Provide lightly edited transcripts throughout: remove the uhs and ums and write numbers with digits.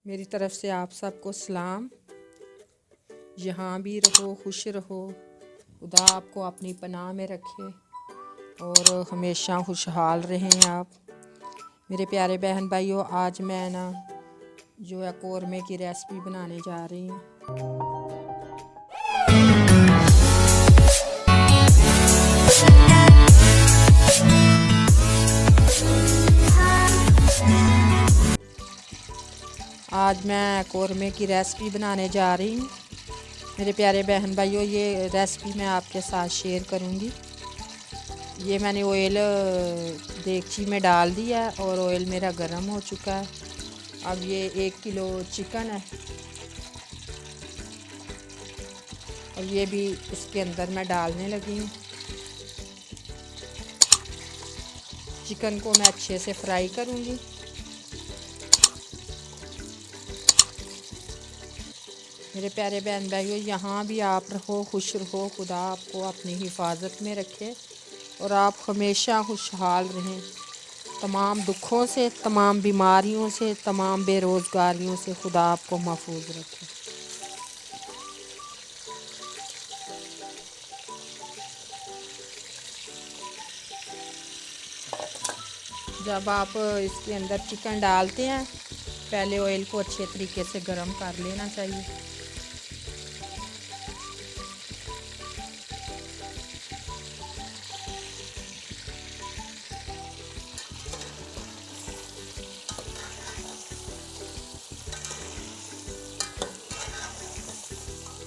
मेरी तरफ से आप सबको सलाम। यहाँ भी रहो, खुश रहो, खुदा आपको अपनी पनाह में रखे और हमेशा खुशहाल रहें आप। मेरे प्यारे बहन भाइयों, आज मैं जो है कौरमे की रेसिपी बनाने जा रही हूँ। आज मैं कौरमे की रेसिपी बनाने जा रही हूँ। मेरे प्यारे बहन भाइयों, ये रेसिपी मैं आपके साथ शेयर करूँगी। ये मैंने ऑयल देगची में डाल दिया है और ऑयल मेरा गर्म हो चुका है। अब ये 1 किलो चिकन है, और ये भी इसके अंदर मैं डालने लगी हूँ। चिकन को मैं अच्छे से फ्राई करूँगी। मेरे प्यारे बहन भाइयों, यहाँ भी आप रहो, खुश रहो, खुदा आपको अपनी हिफाजत में रखे और आप हमेशा खुशहाल रहें। तमाम दुखों से, तमाम बीमारियों से, तमाम बेरोज़गारियों से खुदा आपको महफूज रखे। जब आप इसके अंदर चिकन डालते हैं, पहले ऑयल को अच्छे तरीके से गर्म कर लेना चाहिए।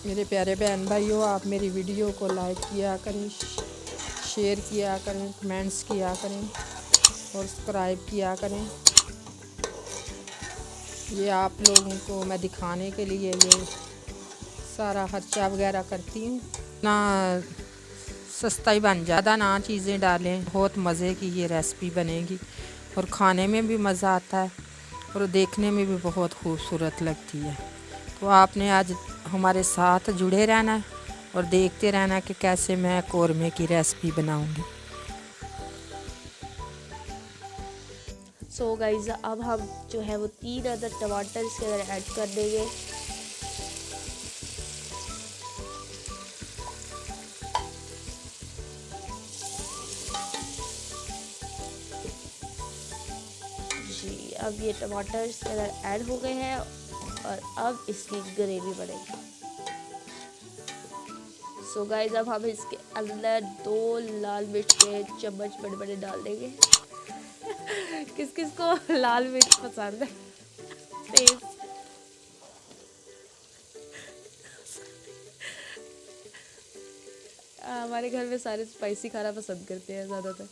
मेरे प्यारे बहन भाइयों, आप मेरी वीडियो को लाइक किया करें, शेयर किया करें, कमेंट्स किया करें और सब्सक्राइब किया करें। ये आप लोगों को मैं दिखाने के लिए ये सारा खर्चा वगैरह करती हूँ। ना सस्ता ही बन जाए, ज़्यादा ना चीज़ें डालें। बहुत मज़े की ये रेसिपी बनेगी और खाने में भी मज़ा आता है और देखने में भी बहुत खूबसूरत लगती है। तो आपने आज हमारे साथ जुड़े रहना है और देखते रहना कि कैसे मैं कौरमे की रेसिपी बनाऊंगी। सो गाइस, अब हम जो है वो 3 अदर टमाटर इसके अंदर ऐड कर देंगे। जी, अब ये टमाटर इसके अंदर ऐड हो गए हैं और अब इसकी ग्रेवी बनेगी। सो गाइस, अब हम इसके अंदर 2 लाल मिर्च के चम्मच बड़े बड़े डाल देंगे। किस किस को लाल मिर्च पसंद है? तेज। हमारे घर में सारे स्पाइसी खाना पसंद करते हैं ज़्यादातर।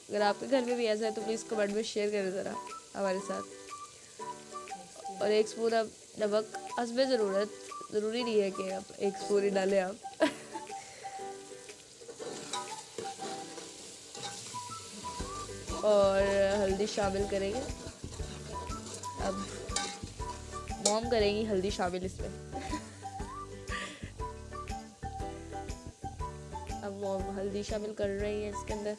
अगर आपके घर में भी ऐसा है तो प्लीज़ कमेंट में शेयर करें ज़रा हमारे साथ। और 1 स्पून अब नमक हस्बे ज़रूरत, ज़रूरी नहीं है कि आप 1 स्पून ही डालें आप। और हल्दी शामिल करेंगे। अब मॉम करेंगी हल्दी शामिल इसमें। अब मॉम हल्दी शामिल कर रही है इसके अंदर।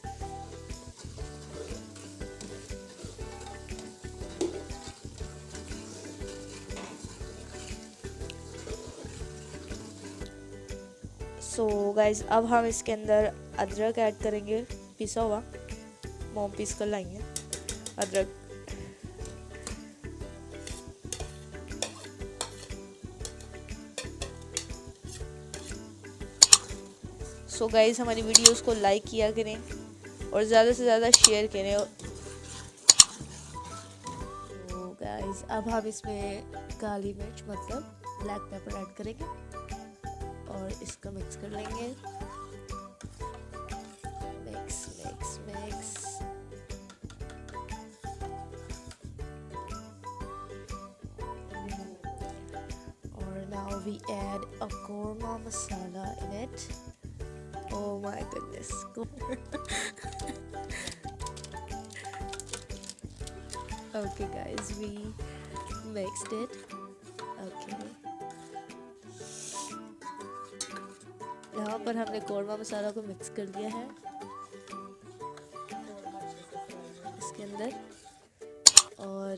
सो गाइस, अब हम इसके अंदर अदरक ऐड करेंगे, पिसा हुआ। मॉम पीस कर लाएंगे अदरक। सो गाइस, हमारी वीडियोस को लाइक किया करें और ज़्यादा से ज़्यादा शेयर करें। तो गाइस, अब हम इसमें काली मिर्च मतलब ब्लैक पेपर ऐड करेंगे और इसको मिक्स कर लेंगे। Mix mix mix. और now we add a korma masala in it. Oh my goodness. Okay guys, we mixed it. Okay. यहाँ पर हमने कोरमा मसाला को मिक्स कर दिया है इसके अंदर। और